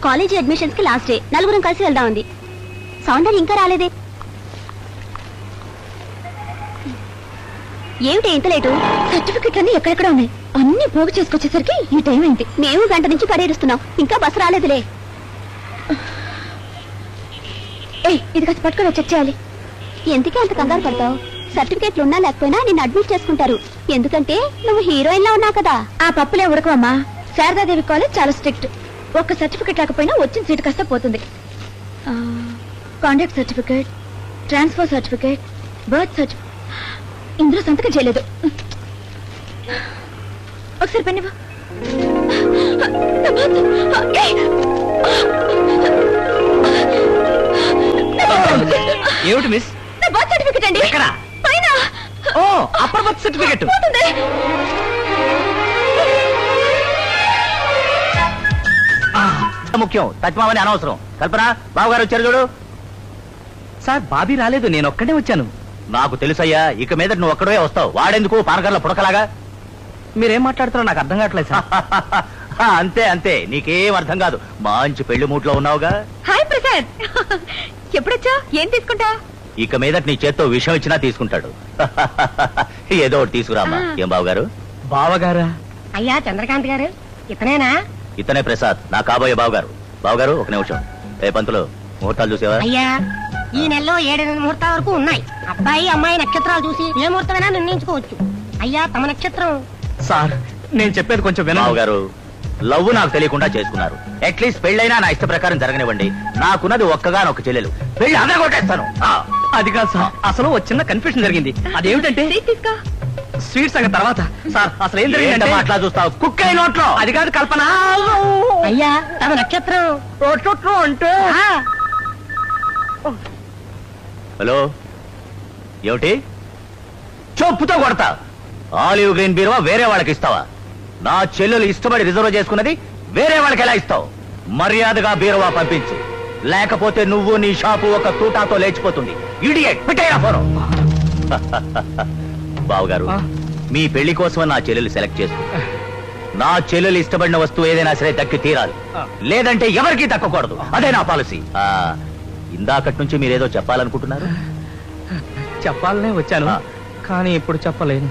College admissions కి last day, నలుగురం కలిసి వెళ్దాం ఉంది. సౌందర్య ఇంకా రాలేదే? ఏమిటి ఇంత లేటు? సర్టిఫికెట్ అన్ని ఎక్కడెక్కడ ఉన్నాయి, అన్ని పోగు చేసుకొచ్చేసరికి ఈ టైం అయింది. మేము గంట నుంచి పడేరుస్తున్నాం, ఇంకా బస్సు రాలేదులే. ఇది కాస్త పట్టుకొని చెక్ చేయాలి. ఎందుకే అంత కంగారు పడతావు? సర్టిఫికెట్లు ఉన్నా లేకపోయినా నిన్ను అడ్మిట్ చేసుకుంటారు. ఎందుకంటే నువ్వు హీరోయిన్ లా ఉన్నావు కదా. ఆ పప్పులే ఉడకవమ్మా. శారదాదేవి కాలేజ్ చాలా స్ట్రిక్ట్. ఒక్క సర్టిఫికెట్ రాకపోయినా వచ్చిన సీటు కాస్త పోతుంది. Contact certificate, transfer certificate, birth certificate ఇందులో సంతకం చేయలేదు. ఒకసారి పెన్నివ్వు. ఏమిటి మిస్? నా బర్త్ సర్టిఫికెట్ అండి. ఎక్కడ? పైన. ఓ, అప్పర్ బర్త్ సర్టిఫికెట్. ముఖ్యం, తత్మావని అనవసరం. కల్పన, బాబు గారు వచ్చారు చూడు. సార్, బాబీ రాలేదు, నేను ఒక్కడే వచ్చాను. నాకు తెలుసయ్యా, ఇక మీద నువ్వు ఒక్కడే వస్తావు. వాడెందుకు పానకర్ల పుడకలాగా? మీరేం మాట్లాడుతున్నారో నాకు అర్థం కావట్లేదు సార్. అంతే అంతే, నీకేం అర్థం కాదు. మంచి పెళ్లి మూట్లో ఉన్నావుగా. హాయ్ ప్రసాద్, ఎప్పుడొచ్చా? ఏం తీసుకుంటా? ఇక మీద నీ చేత్తో విషయం ఇచ్చినా తీసుకుంటాడు. ఏదో ఒకటి తీసుకురామ్మా. ఏం బావగారు? బావగారా? అయ్యా చంద్రకాంత్ గారు, ఇతనేనా? ఇతనే ప్రసాద్, నా కాబోయే బావగారు. బావగారు ఒక నిమిషం. ఏ పంతులు, ముహూర్తాలు చూసేవా? అయ్యా, ఈ నెలలో 7 ముహూర్తాల వరకు ఉన్నాయి. అబ్బాయి అమ్మాయి నక్షత్రాలు చూసి ఏ ముహూర్తమైనా నిర్ణయించుకోవచ్చు. అయ్యా, తమ నక్షత్రం. సార్, నేను చెప్పేది కొంచెం వినండి. బావగారు, లవ్ నాకు తెలియకుండా చేసుకున్నారు. అట్లీస్ట్ పెళ్ళైనా నా ఇష్ట ప్రకారం జరగనివ్వండి. నాకున్నది ఒక్కగానొక్క చెల్లెలు. పెళ్లి అందరూ కొట్టేస్తాను. అది కాదు సార్, అసలు ఒక చిన్న కన్ఫ్యూషన్ జరిగింది. అదేమిటంటే స్వీట్ సంగతి తర్వాత. సార్, అసలు ఏం జరిగిందంటే అట్లా చూస్తావు, కుక్క నోట్లో. అది కాదు కల్పన. అయ్యా, తమ నక్షత్రం. అంటే హలో, ఏమిటి? చొప్పుతో కొడతా. ఆలివ్ గ్రీన్ బీరువా వేరే వాళ్ళకి ఇస్తావా? నా చెల్లెలు ఇష్టపడి రిజర్వ్ చేసుకున్నది వేరే వాళ్ళకి ఎలా ఇస్తావు? మర్యాదగా బీరువా పంపించు, లేకపోతే నువ్వు నీ షాపు ఒక తూటాతో లేచిపోతుంది. Idiot, పెట్టేయరా phone. బావగారు, మీ పెళ్లి కోసం నా చెల్లెలు సెలెక్ట్ చేసుకుంటా. నా చెల్లెలు ఇష్టపడిన వస్తువు ఏదైనా సరే దక్కి తీరాలి, లేదంటే ఎవరికీ దక్కకూడదు. అదే నా పాలసీ. ఇందాకటి నుంచి మీరేదో చెప్పాలనుకుంటున్నారు. చెప్పాలనే వచ్చాను, కానీ ఇప్పుడు చెప్పలేను.